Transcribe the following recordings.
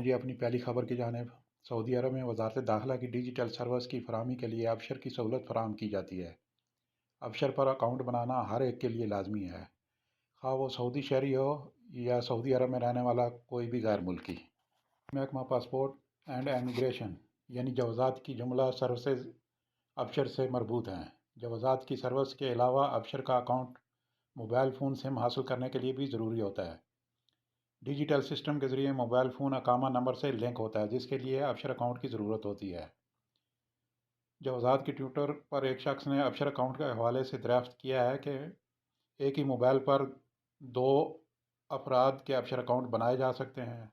جی اپنی پہلی خبر کی جانب سعودی عرب میں وزارت داخلہ کی ڈیجیٹل سروس کی فراہمی کے لیے ابشر کی سہولت فراہم کی جاتی ہے۔ ابشر پر اکاؤنٹ بنانا ہر ایک کے لیے لازمی ہے، خواہ وہ سعودی شہری ہو یا سعودی عرب میں رہنے والا کوئی بھی غیر ملکی۔ محکمہ پاسپورٹ اینڈ امیگریشن یعنی جوازات کی جملہ سروسز ابشر سے مربوط ہیں۔ جوازات کی سروس کے علاوہ ابشر کا اکاؤنٹ موبائل فون سم حاصل کرنے کے لیے بھی ضروری ہوتا ہے۔ ڈیجیٹل سسٹم کے ذریعے موبائل فون اقامہ نمبر سے لنک ہوتا ہے، جس کے لیے ابشر اکاؤنٹ کی ضرورت ہوتی ہے۔ جوازات کے ٹویٹر پر ایک شخص نے ابشر اکاؤنٹ کے حوالے سے دریافت کیا ہے کہ ایک ہی موبائل پر 2 افراد کے ابشر اکاؤنٹ بنائے جا سکتے ہیں۔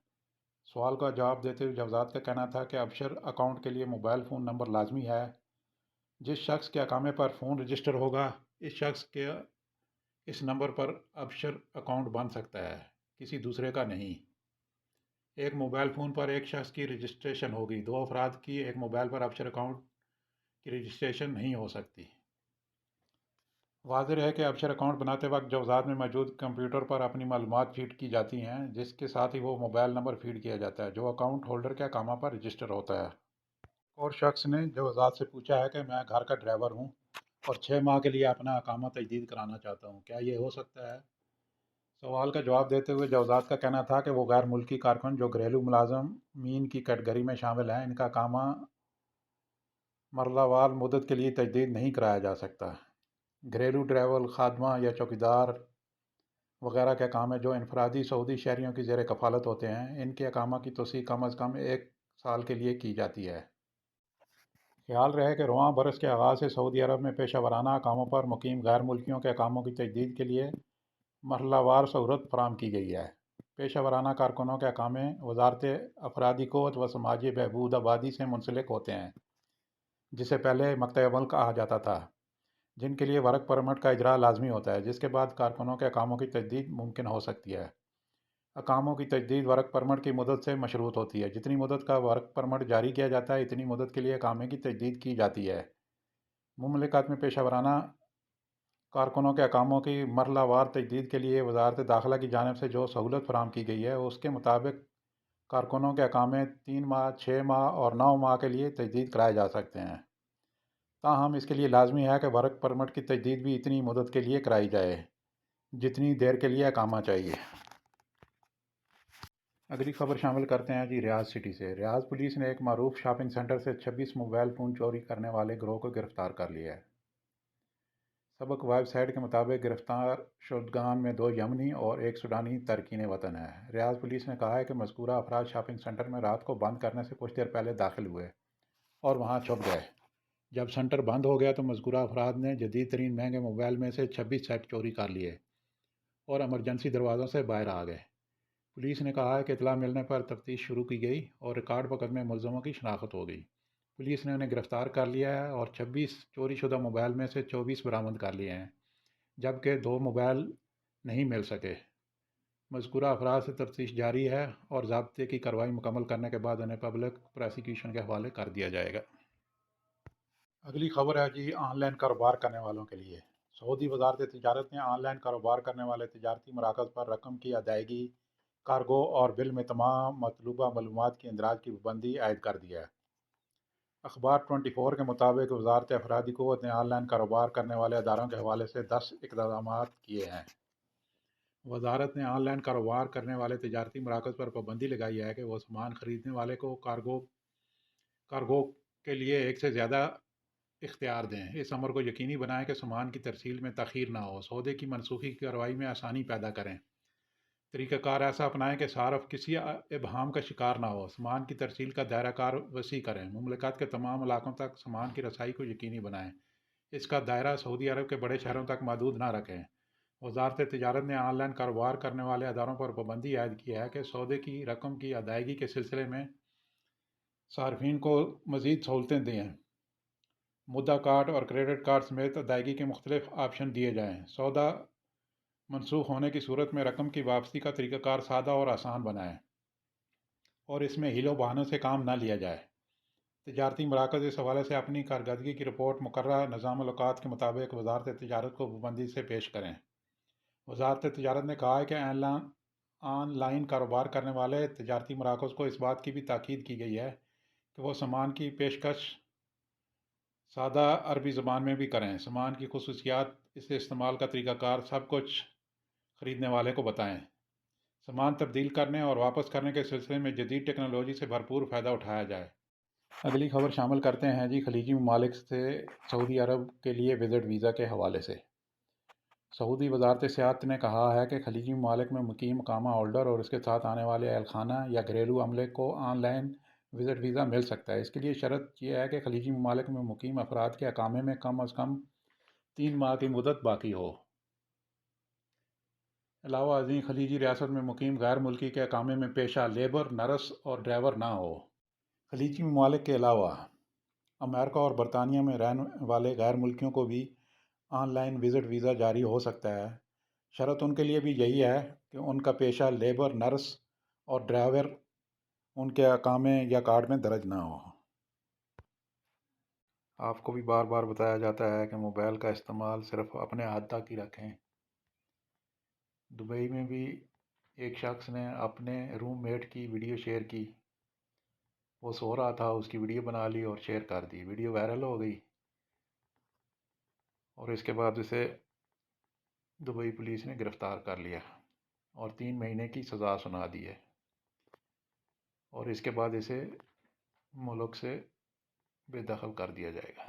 سوال کا جواب دیتے ہوئے جوازات کا کہنا تھا کہ ابشر اکاؤنٹ کے لیے موبائل فون نمبر لازمی ہے۔ جس شخص کے اقامے پر فون رجسٹر ہوگا، اس شخص کے اس نمبر پر ابشر اکاؤنٹ بن سکتا ہے، کسی دوسرے کا نہیں۔ ایک موبائل فون پر ایک شخص کی رجسٹریشن ہوگی، 2 افراد کی ایک موبائل پر ابشر اکاؤنٹ کی رجسٹریشن نہیں ہو سکتی۔ واضح ہے کہ ابشر اکاؤنٹ بناتے وقت جوازات میں موجود کمپیوٹر پر اپنی معلومات فیڈ کی جاتی ہیں، جس کے ساتھ ہی وہ موبائل نمبر فیڈ کیا جاتا ہے جو اکاؤنٹ ہولڈر کے اقامہ پر رجسٹر ہوتا ہے۔ اور شخص نے جوازات سے پوچھا ہے کہ میں گھر کا ڈرائیور ہوں اور 6 ماہ کے لیے اپنا اقامہ تجدید کرانا چاہتا ہوں، کیا یہ ہو سکتا ہے؟ سوال کا جواب دیتے ہوئے جوازات کا کہنا تھا کہ وہ غیر ملکی کارکن جو گھریلو ملازمین کی کیٹیگری میں شامل ہیں، ان کا اقامہ مرحلہ وار مدت کے لیے تجدید نہیں کرایا جا سکتا۔ گھریلو ڈرائیور، خادمہ یا چوکیدار وغیرہ کے اقامے جو انفرادی سعودی شہریوں کی زیر کفالت ہوتے ہیں، ان کے اقامہ کی توسیع کم از کم 1 سال کے لیے کی جاتی ہے۔ خیال رہے کہ رواں برس کے آغاز سے سعودی عرب میں پیشہ ورانہ اقاموں پر مقیم غیر ملکیوں کے اقاموں کی تجدید کے لیے مرحلہ وار سہولت فراہم کی گئی ہے۔ پیشہ ورانہ کارکنوں کے اقامے وزارت افرادی قوت و سماجی بہبود آبادی سے منسلک ہوتے ہیں، جسے پہلے مقطع عمل کہا جاتا تھا، جن کے لیے ورک پرمٹ کا اجراء لازمی ہوتا ہے، جس کے بعد کارکنوں کے اقاموں کی تجدید ممکن ہو سکتی ہے۔ اقاموں کی تجدید ورک پرمٹ کی مدت سے مشروط ہوتی ہے۔ جتنی مدت کا ورک پرمٹ جاری کیا جاتا ہے، اتنی مدت کے لیے اقامے کی تجدید کی جاتی ہے۔ مملکت میں پیشہ ورانہ کارکنوں کے اقاموں کی مرحلہ وار تجدید کے لیے وزارت داخلہ کی جانب سے جو سہولت فراہم کی گئی ہے، اس کے مطابق کارکنوں کے اقامے 3 ماہ، 6 ماہ اور 9 ماہ کے لیے تجدید کرائے جا سکتے ہیں۔ تاہم اس کے لیے لازمی ہے کہ ورک پرمٹ کی تجدید بھی اتنی مدت کے لیے کرائی جائے جتنی دیر کے لیے اقامہ چاہیے۔ اگلی خبر شامل کرتے ہیں ریاض سٹی سے۔ ریاض پولیس نے ایک معروف شاپنگ سینٹر سے 26 موبائل فون چوری کرنے والے گروہ کو گرفتار کر لیا ہے۔ سبق ویب سائٹ کے مطابق گرفتار شدگان میں 2 یمنی اور 1 سوڈانی تارکین وطن ہیں۔ ریاض پولیس نے کہا ہے کہ مذکورہ افراد شاپنگ سینٹر میں رات کو بند کرنے سے کچھ دیر پہلے داخل ہوئے اور وہاں چھپ گئے۔ جب سینٹر بند ہو گیا تو مذکورہ افراد نے جدید ترین مہنگے موبائل میں سے 26 سیٹ چوری کر لیے اور ایمرجنسی دروازوں سے باہر آ گئے۔ پولیس نے کہا ہے کہ اطلاع ملنے پر تفتیش شروع کی گئی اور ریکارڈ مقدمے ملزموں کی شناخت ہو گئی۔ پولیس نے انہیں گرفتار کر لیا ہے اور 26 چوری شدہ موبائل میں سے 24 برآمد کر لیے ہیں، جبکہ 2 موبائل نہیں مل سکے۔ مذکورہ افراد سے تفتیش جاری ہے اور ضابطے کی کارروائی مکمل کرنے کے بعد انہیں پبلک پروسیکیوشن کے حوالے کر دیا جائے گا۔ اگلی خبر ہے آن لائن کاروبار کرنے والوں کے لیے۔ سعودی وزارت تجارت نے آن لائن کاروبار کرنے والے تجارتی مراکز پر رقم کی ادائیگی، کارگو اور بل میں تمام مطلوبہ معلومات کی اندراج کی پابندی عائد کر دی ہے۔ اخبار 24 کے مطابق وزارت افرادی قوت نے آن لائن کاروبار کرنے والے اداروں کے حوالے سے 10 اقدامات کیے ہیں۔ وزارت نے آن لائن کاروبار کرنے والے تجارتی مراکز پر پابندی لگائی ہے کہ وہ سامان خریدنے والے کو کارگو کے لیے ایک سے زیادہ اختیار دیں۔ اس امر کو یقینی بنائیں کہ سامان کی ترسیل میں تاخیر نہ ہو، سودے کی منسوخی کی کارروائی میں آسانی پیدا کریں۔ طریقہ کار ایسا اپنائیں کہ صارف کسی ابہام کا شکار نہ ہو۔ سامان کی ترسیل کا دائرہ کار وسیع کریں۔ مملکت کے تمام علاقوں تک سامان کی رسائی کو یقینی بنائیں۔ اس کا دائرہ سعودی عرب کے بڑے شہروں تک محدود نہ رکھیں۔ وزارت تجارت نے آن لائن کاروبار کرنے والے اداروں پر پابندی عائد کی ہے کہ سودے کی رقم کی ادائیگی کے سلسلے میں صارفین کو مزید سہولتیں دیں۔ مدّا کارڈ اور کریڈٹ کارڈ سمیت ادائیگی کے مختلف آپشن دیے جائیں۔ سودا منسوخ ہونے کی صورت میں رقم کی واپسی کا طریقہ کار سادہ اور آسان بنائیں اور اس میں ہیل و بہانوں سے کام نہ لیا جائے۔ تجارتی مراکز اس حوالے سے اپنی کارکردگی کی رپورٹ مقررہ نظام الاوقات کے مطابق وزارت تجارت کو پابندی سے پیش کریں۔ وزارت تجارت نے کہا ہے کہ آن لائن کاروبار کرنے والے تجارتی مراکز کو اس بات کی بھی تاکید کی گئی ہے کہ وہ سامان کی پیشکش سادہ عربی زبان میں بھی کریں، سامان کی خصوصیات، اسے استعمال کا طریقہ کار سب کچھ خریدنے والے کو بتائیں۔ سامان تبدیل کرنے اور واپس کرنے کے سلسلے میں جدید ٹیکنالوجی سے بھرپور فائدہ اٹھایا جائے۔ اگلی خبر شامل کرتے ہیں جی خلیجی ممالک سے سعودی عرب کے لیے وزٹ ویزا کے حوالے سے۔ سعودی وزارت سیاحت نے کہا ہے کہ خلیجی ممالک میں مقیم اقامہ ہولڈر اور اس کے ساتھ آنے والے اہل خانہ یا گھریلو عملے کو آن لائن وزٹ ویزا مل سکتا ہے۔ اس کے لیے شرط یہ ہے کہ خلیجی ممالک میں مقیم افراد کے اقامے میں کم از کم 3 ماہ کی مدت باقی ہو۔ علاوہ ازیں خلیجی ریاست میں مقیم غیر ملکی کے اقامے میں پیشہ لیبر، نرس اور ڈرائیور نہ ہو۔ خلیجی ممالک کے علاوہ امریکہ اور برطانیہ میں رہنے والے غیر ملکیوں کو بھی آن لائن وزٹ ویزا جاری ہو سکتا ہے۔ شرط ان کے لیے بھی یہی ہے کہ ان کا پیشہ لیبر، نرس اور ڈرائیور ان کے اقامے یا کارڈ میں درج نہ ہو۔ آپ کو بھی بار بار بتایا جاتا ہے کہ موبائل کا استعمال صرف اپنے حد تک ہی رکھیں۔ دبئی میں بھی ایک شخص نے اپنے روم میٹ کی ویڈیو شیئر کی، وہ سو رہا تھا، اس کی ویڈیو بنا لی اور شیئر کر دی، ویڈیو وائرل ہو گئی اور اس کے بعد اسے دبئی پولیس نے گرفتار کر لیا اور 3 مہینے کی سزا سنا دی ہے، اور اس کے بعد اسے ملک سے بے دخل کر دیا جائے گا۔